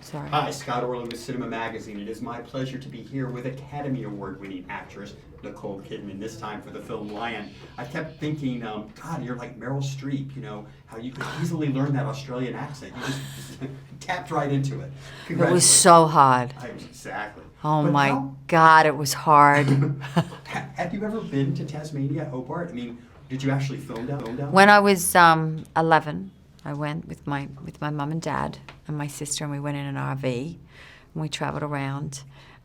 Sorry. Hi, Scott Orlin with CINEMA-Magazin. It is my pleasure to be here with Academy Award-winning actress Nicole Kidman, this time for the film Lion. I kept thinking, God, you're like Meryl Streep, you know, how you could easily learn that Australian accent. You just tapped right into it. It was so hard. Exactly. Oh But my God, it was hard. Have you ever been to Tasmania, Hobart? I mean, did you actually film down? When I was 11, I went with my mum and dad and my sister, and we went in an RV and we travelled around.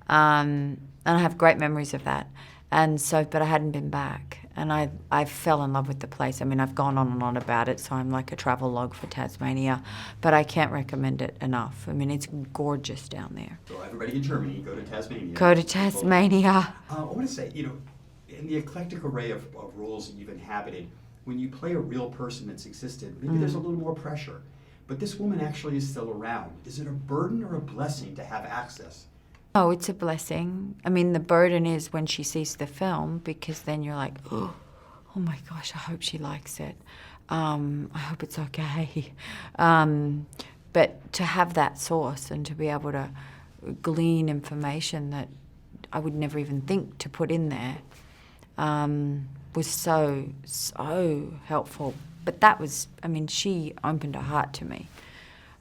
And I have great memories of that. And so, but I hadn't been back. And I fell in love with the place. I mean, I've gone on and on about it, so I'm like a travel log for Tasmania. But I can't recommend it enough. I mean, it's gorgeous down there. So everybody in Germany, go to Tasmania. Go to Tasmania. I want to say, you know, in the eclectic array of roles that you've inhabited, when you play a real person that's existed, maybe there's a little more pressure. But this woman actually is still around. Is it a burden or a blessing to have access? Oh, it's a blessing. I mean, the burden is when she sees the film, because then you're like, oh my gosh, I hope she likes it. I hope it's okay. But to have that source and to be able to glean information that I would never even think to put in there was so helpful. But that was, I mean, she opened her heart to me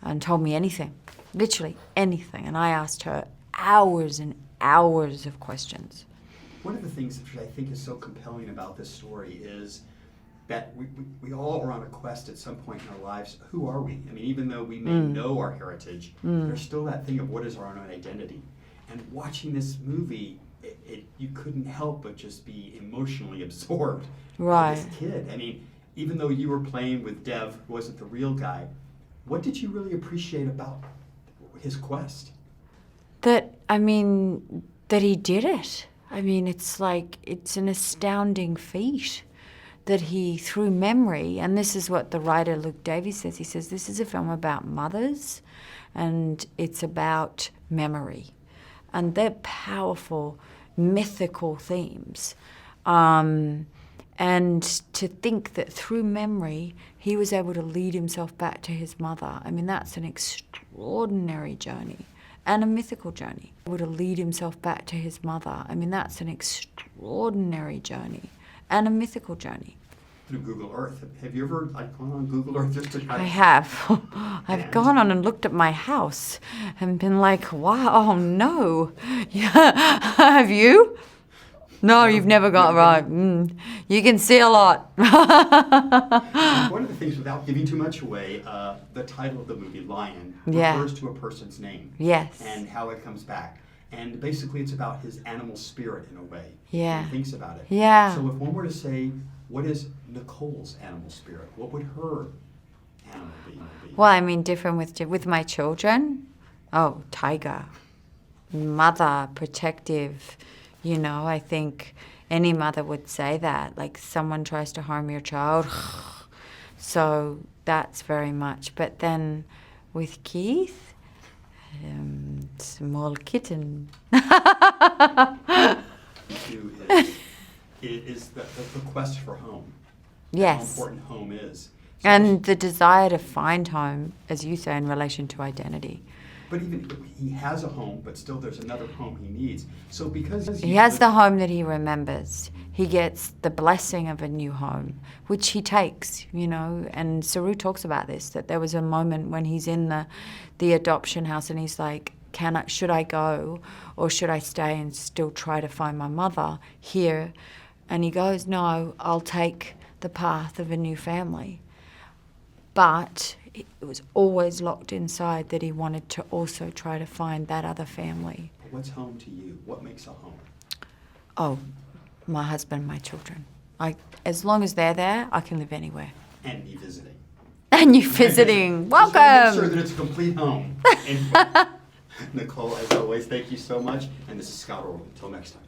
and told me anything, literally anything. And I asked her hours and hours of questions. One of the things that I think is so compelling about this story is that we all are on a quest at some point in our lives. Who are we? I mean, even though we may know our heritage, there's still that thing of what is our own identity. And watching this movie, you couldn't help but just be emotionally absorbed by this kid. I mean, even though you were playing with Dev, who wasn't the real guy, what did you really appreciate about his quest? That he did it. I mean, it's like, it's an astounding feat that he, through memory, and this is what the writer Luke Davies says, he says, this is a film about mothers, and it's about memory. And they're powerful, mythical themes. And to think that through memory, he was able to lead himself back to his mother, I mean, that's an extraordinary journey. And a mythical journey. Able to lead himself back to his mother. I mean, that's an extraordinary journey. And a mythical journey. Through Google Earth. Have you ever gone on Google Earth just to try to... I have. I've gone on and looked at my house and been like, wow, oh no. Yeah. Have you? No, you've never got right. You can see a lot. One of the things, without giving too much away, the title of the movie, Lion, refers to a person's name. Yes. And how it comes back. And basically it's about his animal spirit in a way. Yeah. He thinks about it. Yeah. So if one were to say, what is Nicole's animal spirit? What would her animal be? Well, I mean, different with my children. Oh, tiger. Mother, protective. You know, I think any mother would say that, like someone tries to harm your child. So that's very much. But then with Keith, small kitten. Is the quest for home. Yes. How important home is. So and the desire to find home, as you say, in relation to identity. But even he has a home, but still there's another home he needs. So because he has the home that he remembers, he gets the blessing of a new home, which he takes, you know. And Saru talks about this, that there was a moment when he's in the adoption house and he's like, should I go or should I stay and still try to find my mother here? And he goes, no, I'll take the path of a new family. But it was always locked inside that he wanted to also try to find that other family. What's home to you? What makes a home? Oh, my husband, my children. As long as they're there, I can live anywhere. And be visiting. And you visiting. Welcome. Just make sure that it's a complete home. Nicole, as always, thank you so much. And this is Scott Orlin. Until next time.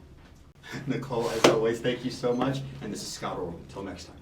Nicole, as always, thank you so much. And this is Scott Orlin. Until next time.